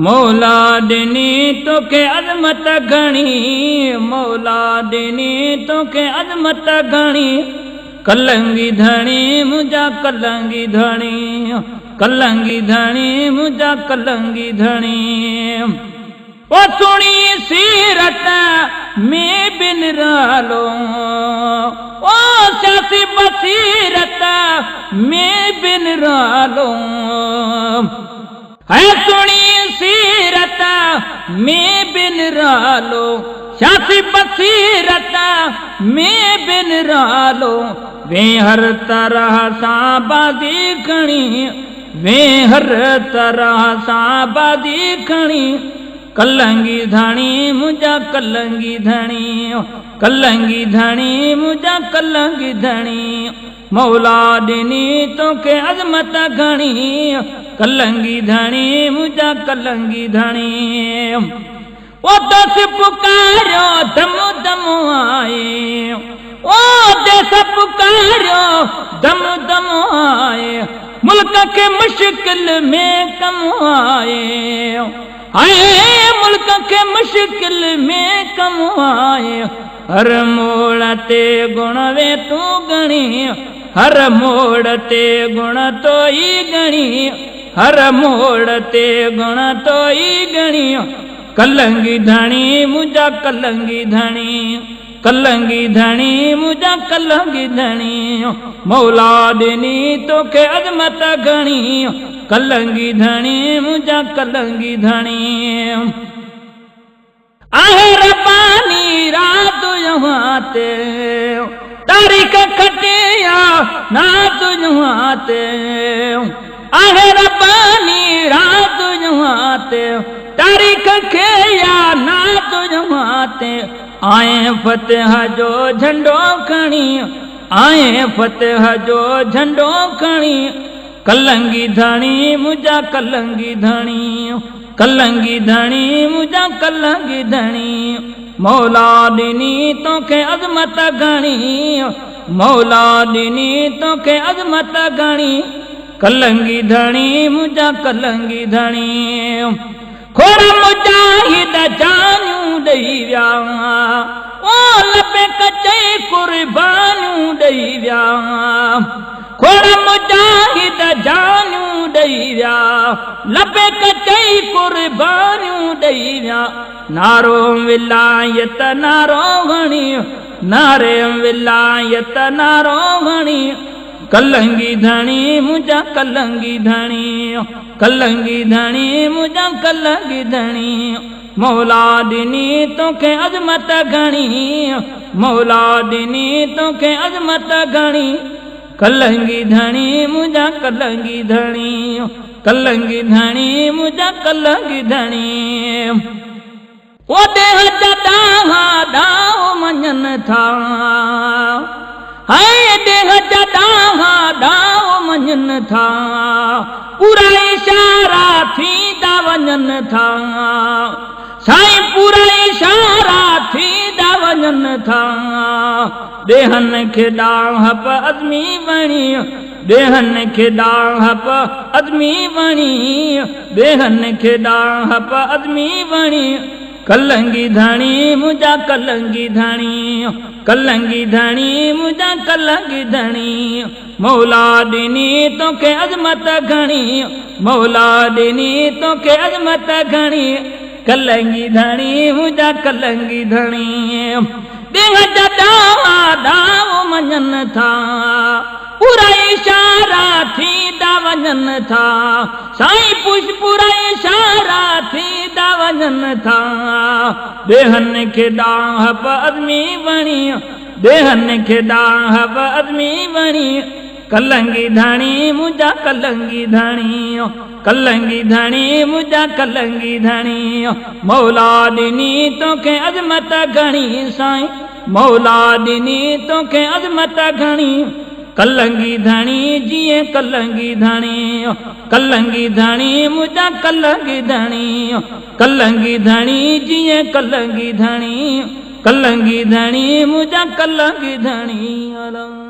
मौला ॾिनी तोखे अज़मत घणी, मौला ॾिनी तोखे अज़मत घणी, कलंगी धणी मुंहिंजा कलंगी धणी, कलंगी धणी मुंहिंजा कलंगी धणी। ओ सुणी सीरत में बिन रालो, ओ सियासी बसीरत में बिन रालो, है सुणी सीरत में बिन रालो, सियासी बसीरत में बिन रालो, वे हर तरह सां बाज़ी खणी, वे हर तरह सां बाज़ी खणी, कलंगी धणी मुंहिंजा कलंगी धणी, कलंगी धणी मुंहिंजा कलंगी धणी। मौला ॾिनी तोखे अज़मत घणी, कलंगी धणी मुंहिंजा कलंगी धणी। ओ दस पुकारियो दम दम आए, ओ दस पुकारियो दम दम आए, मुल्क के मुश्किल में कम आए, आए मुल्क के मुश्किल में कम आए, हर मोड़ ते गुण वे तू गणी, हर मोड़ ते गुण तो ही गणी, हर मोड़ ते गुण तो ही गणी, कलंगी धणी मुंहिंजा कलंगी धणी, कलंगी धणी मुंहिंजा कलंगी धणी। मौला ॾिनी तोखे अज़मत घणी, कलंगी धणी मुंहिंजा कलंगी धणी। आहे रब्बानी रात यहाँ ते, तारीख़ खटिया नात यहाँ ते, आहे रब्बानी रात यहाँ ते, तारीख़ खटिया नात यहाँ ते, आए फतेह जो झंडो खणी, आए फतेह जो झंडो खणी, कलंगी धणी मुंहिंजा कलंगी धणी, कलंगी धणी मुंहिंजा कलंगी धणी। मौला ॾिनी तोखे अज़मत घणी, मौला ॾिनी तोखे अज़मत घणी, कलंगी धणी मुंहिंजा कलंगी धणी। खोड़ मुजाहिद जानियूं ॾेई विया, ओ लबे कचई कुर्बानियूं ॾेई विया, खोड़ मुजाहिद जानियूं ॾेई विया, लबे कचई कुर्बानियूं ॾेई विया, नारो विलायत नारो हणी, नारे विलायत नारो हणी, कलंगी धणी मुंहिंजा कलंगी धणी, कलंगी धणी मुंहिंजा कलंगी धणी। मौला ॾिनी तोखे अज़मत घणी, मौला ॾिनी तोखे अज़मत घणी, कलंगी धणी मुंहिंजा कलंगी धणी, कलंगी धणी मुंहिंजा कलंगी धणी। ओ देह जा ॾांहुं ॾांहुं मञनि था, हाय देह जा ॾांहुं ॾांहुं मञनि था, पूरा इशारा थींदा वञनि था, साईं पूरा इशारा थींदा वञनि था, देहनि खे ॾांहुं प अज़मी वणी, देहनि खे ॾांहुं प अज़मी वणी, देहनि खे ॾांहुं प अज़मी वणी, कलंगी धणी मुंहिंजा कलंगी धणी, कलंगी धणी मुंहिंजा कलंगी धणी। मौला ॾिनी तोखे अज़मत घणी, मौला ॾिनी तोखे अज़मत घणी, कलंगी धणी मुंहिंजा कलंगी धणी। देह जा ॾांहुं ॾांहुं मञनि था, पूरा इशारा थींदा वञनि था, साईं पूरा इशारा थींदा वञनि था, देहनि खे ॾांहुं प अज़मी वणी, देहनि खे ॾांहुं प अज़मी वणी, कलंगी धणी मुंहिंजा कलंगी धणी, कलंगी धणी मुंहिंजा कलंगी धणी। मौला ॾिनी तोखे अज़मत घणी साईं, मौला ॾिनी तोखे अज़मत घणी, कलंगी धणी जीअं कलंगी धणी, कलंगी धणी मुंहिंजा कलंगी धणी, कलंगी धणी जीअं कलंगी धणी, कलंगी धणी मुंहिंजा कलंगी धणी।